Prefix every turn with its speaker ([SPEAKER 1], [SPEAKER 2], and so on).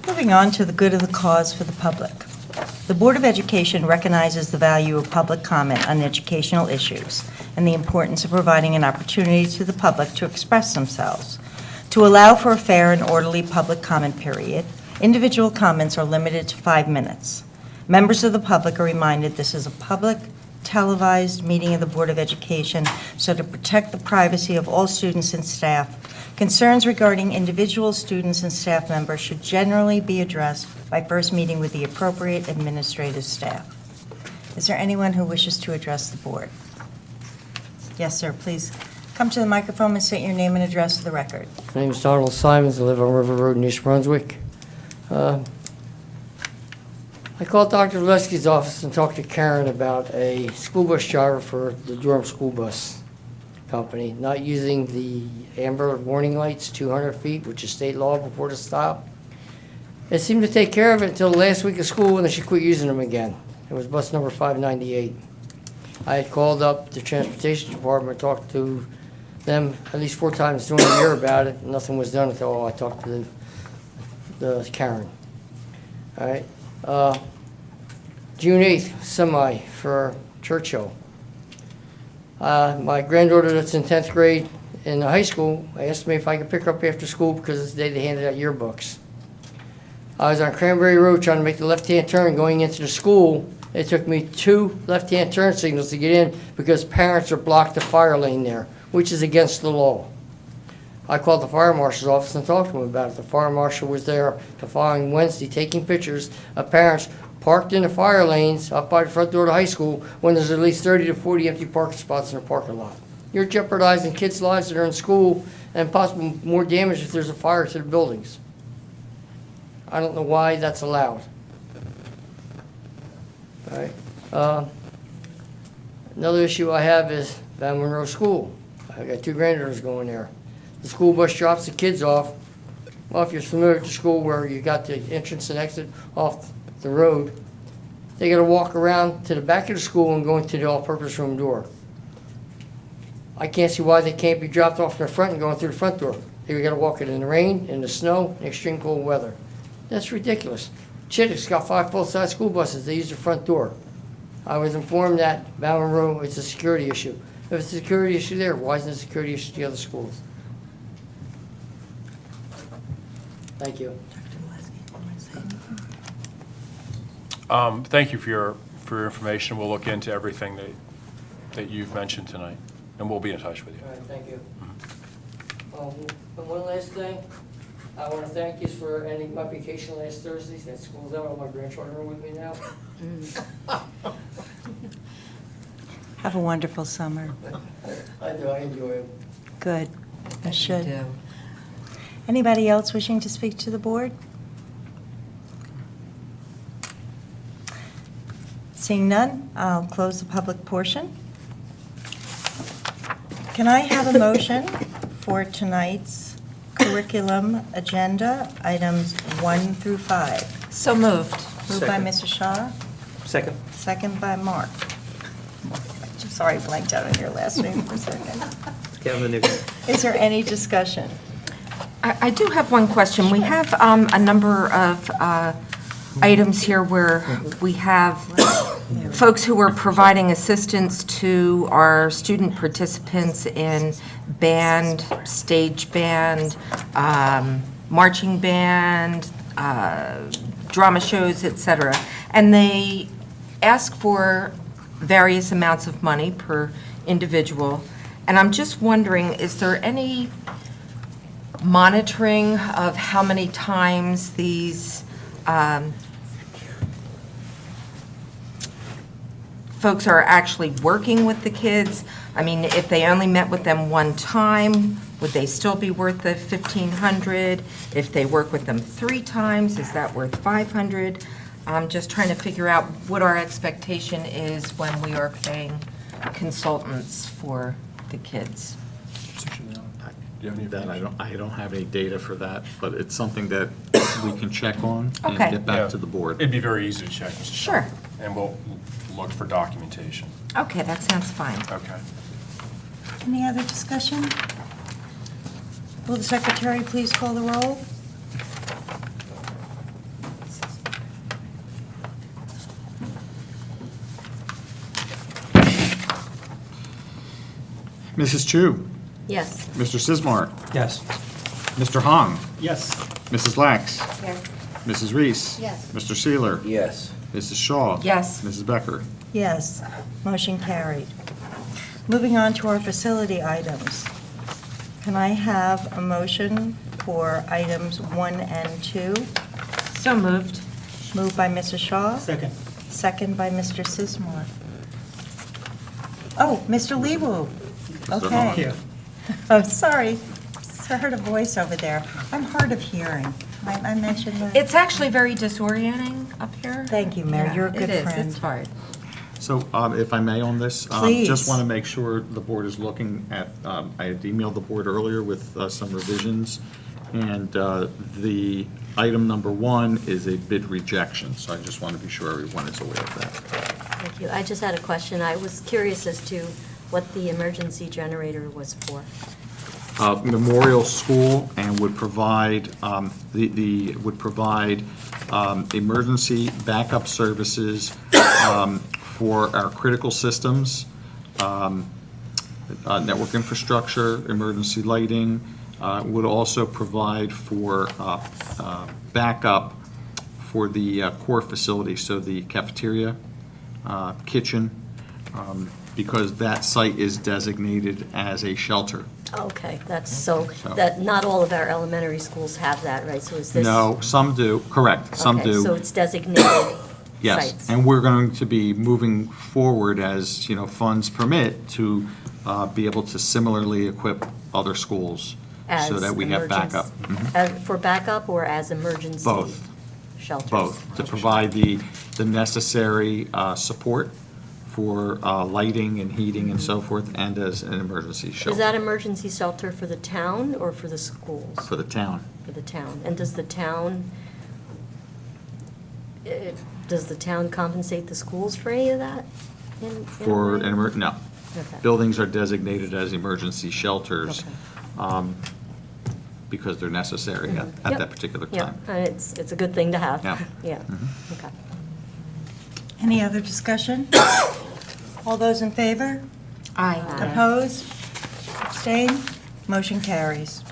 [SPEAKER 1] Moving on to the good of the cause for the public. The Board of Education recognizes the value of public comment on educational issues and the importance of providing an opportunity to the public to express themselves. To allow for a fair and orderly public comment period, individual comments are limited to 5 minutes. Members of the public are reminded this is a public televised meeting of the Board of Education, so to protect the privacy of all students and staff, concerns regarding individual students and staff members should generally be addressed by first meeting with the appropriate administrative staff. Is there anyone who wishes to address the board? Yes, sir, please come to the microphone and state your name and address for the record.
[SPEAKER 2] My name is Donald Simons. I live on River Road in East Brunswick. I called Dr. Valesky's office and talked to Karen about a school bus driver for the Durham School Bus Company not using the amber warning lights 200 feet, which is state law, before the stop. It seemed to take care of it until the last week of school when she quit using them again. It was bus number 598. I had called up the transportation department, talked to them at least 4 times during the year about it. Nothing was done until I talked to the Karen. All right. June 8th, semi for Churchill. My granddaughter that's in 10th grade in high school asked me if I could pick her up after school because it's the day they handed out yearbooks. I was on Cranberry Road trying to make the left-hand turn going into the school. It took me 2 left-hand turn signals to get in because parents are blocked the fire lane there, which is against the law. I called the fire marshal's office and talked to him about it. The fire marshal was there the following Wednesday taking pictures of parents parked in the fire lanes up by the front door of the high school when there's at least 30 to 40 empty parking spots in the parking lot. You're jeopardizing kids' lives that are in school and possibly more damage if there's a fire to the buildings. I don't know why that's allowed. All right. Another issue I have is Van Monroe School. I got 2 granddaughters going there. The school bus drops the kids off. Well, if you're familiar with the school where you got the entrance and exit off the road, they got to walk around to the back of the school and go into the all-purpose room door. I can't see why they can't be dropped off in the front and going through the front door. They got to walk it in the rain, in the snow, in extreme cold weather. That's ridiculous. Chittick's got 5 full-size school buses. They use the front door. I was informed that Van Monroe, it's a security issue. If it's a security issue there, why isn't it a security issue to the other schools? Thank you.
[SPEAKER 3] Thank you for your information. We'll look into everything that you've mentioned tonight, and we'll be in touch with you.
[SPEAKER 2] All right, thank you. And one last thing, I want to thank you for ending my vacation last Thursday. That school's out, all my grandchildren are with me now.
[SPEAKER 1] Have a wonderful summer.
[SPEAKER 2] I do, I enjoy it.
[SPEAKER 1] Good. I should. Anybody else wishing to speak to the board? Seeing none, I'll close the public portion. Can I have a motion for tonight's curriculum agenda, items 1 through 5?
[SPEAKER 4] So moved.
[SPEAKER 1] Moved by Mr. Shaw,
[SPEAKER 5] Second.
[SPEAKER 1] second by Mark. Sorry, I blanked out on your last name for a second.
[SPEAKER 5] Kevin, if
[SPEAKER 1] Is there any discussion?
[SPEAKER 4] I do have one question. We have a number of items here where we have folks who are providing assistance to our student participants in band, stage band, marching band, drama shows, etc. And they ask for various amounts of money per individual. And I'm just wondering, is there any monitoring of how many times these folks are actually working with the kids? I mean, if they only met with them one time, would they still be worth the $1,500? If they work with them 3 times, is that worth $500? I'm just trying to figure out what our expectation is when we are paying consultants for the kids.
[SPEAKER 6] That I don't have any data for that, but it's something that we can check on and
[SPEAKER 4] Okay.
[SPEAKER 6] get back to the board.
[SPEAKER 3] It'd be very easy to check. Mr.
[SPEAKER 4] Sure.
[SPEAKER 3] And we'll look for documentation.
[SPEAKER 4] Okay, that sounds fine.
[SPEAKER 3] Okay.
[SPEAKER 1] Any other discussion? Will the secretary please call the roll?
[SPEAKER 6] Mrs. Chu,
[SPEAKER 7] Yes.
[SPEAKER 6] Mr. Sismar,
[SPEAKER 5] Yes.
[SPEAKER 6] Mr. Hong,
[SPEAKER 5] Yes.
[SPEAKER 6] Mrs. Lax,
[SPEAKER 7] Yes.
[SPEAKER 6] Mrs. Reese.
[SPEAKER 7] Yes.
[SPEAKER 6] Mr. Seeler.
[SPEAKER 5] Yes.
[SPEAKER 6] Mrs. Shaw.
[SPEAKER 4] Yes.
[SPEAKER 6] Mrs. Becker.
[SPEAKER 1] Yes, motion carried. Moving on to our facility items. Can I have a motion for items 1 and 2?
[SPEAKER 4] So moved.
[SPEAKER 1] Moved by Mrs. Shaw,
[SPEAKER 5] Second.
[SPEAKER 1] second by Mr. Sismar. Oh, Mr. Leewu. Okay.
[SPEAKER 5] Here.
[SPEAKER 1] Oh, sorry. I heard a voice over there. I'm hard of hearing. I mentioned that.
[SPEAKER 4] It's actually very disorienting up here.
[SPEAKER 1] Thank you, Mary. You're a good
[SPEAKER 4] It is,
[SPEAKER 1] friend.
[SPEAKER 4] it's hard.
[SPEAKER 6] So if I may on this?
[SPEAKER 1] Please.
[SPEAKER 6] Just want to make sure the board is looking at, I had emailed the board earlier with some revisions, and the item number 1 is a bid rejection, so I just want to be sure everyone is aware of that.
[SPEAKER 7] Thank you. I just had a question. I was curious as to what the emergency generator was for.
[SPEAKER 6] Memorial School and would provide, would provide emergency backup services for our critical systems, network infrastructure, emergency lighting, would also provide for backup for the core facility, so the cafeteria, kitchen, because that site is designated as a shelter.
[SPEAKER 7] Okay, that's so,
[SPEAKER 6] So-
[SPEAKER 7] that not all of our elementary schools have that, right? So is this?
[SPEAKER 6] No, some do, correct, some
[SPEAKER 7] Okay,
[SPEAKER 6] do.
[SPEAKER 7] so it's designated
[SPEAKER 6] Yes,
[SPEAKER 7] sites.
[SPEAKER 6] and we're going to be moving forward as, funds permit to be able to similarly equip other schools so
[SPEAKER 7] As
[SPEAKER 6] that we have
[SPEAKER 7] emergency-
[SPEAKER 6] backup. Mhm.
[SPEAKER 7] For backup or as emergency?
[SPEAKER 6] Both.
[SPEAKER 7] Shelters?
[SPEAKER 6] Both, to provide the necessary support for lighting and heating and so forth, and as an emergency shelter.
[SPEAKER 7] Is that emergency shelter for the town or for the schools?
[SPEAKER 6] For the town.
[SPEAKER 7] For the town. And does the town compensate the schools for any of that? in a
[SPEAKER 6] For
[SPEAKER 7] way?
[SPEAKER 6] no.
[SPEAKER 7] Okay.
[SPEAKER 6] Buildings are designated as emergency shelters
[SPEAKER 7] Okay.
[SPEAKER 6] because they're necessary at
[SPEAKER 7] Yep.
[SPEAKER 6] that particular
[SPEAKER 7] Yeah,
[SPEAKER 6] time.
[SPEAKER 7] and it's a good thing to have.
[SPEAKER 6] Yeah.
[SPEAKER 7] Yeah,
[SPEAKER 6] Mhm.
[SPEAKER 7] okay.
[SPEAKER 1] Any other discussion? All those in favor?
[SPEAKER 4] Aye.
[SPEAKER 7] Aye.
[SPEAKER 1] Opposed? Abstain? Motion carries.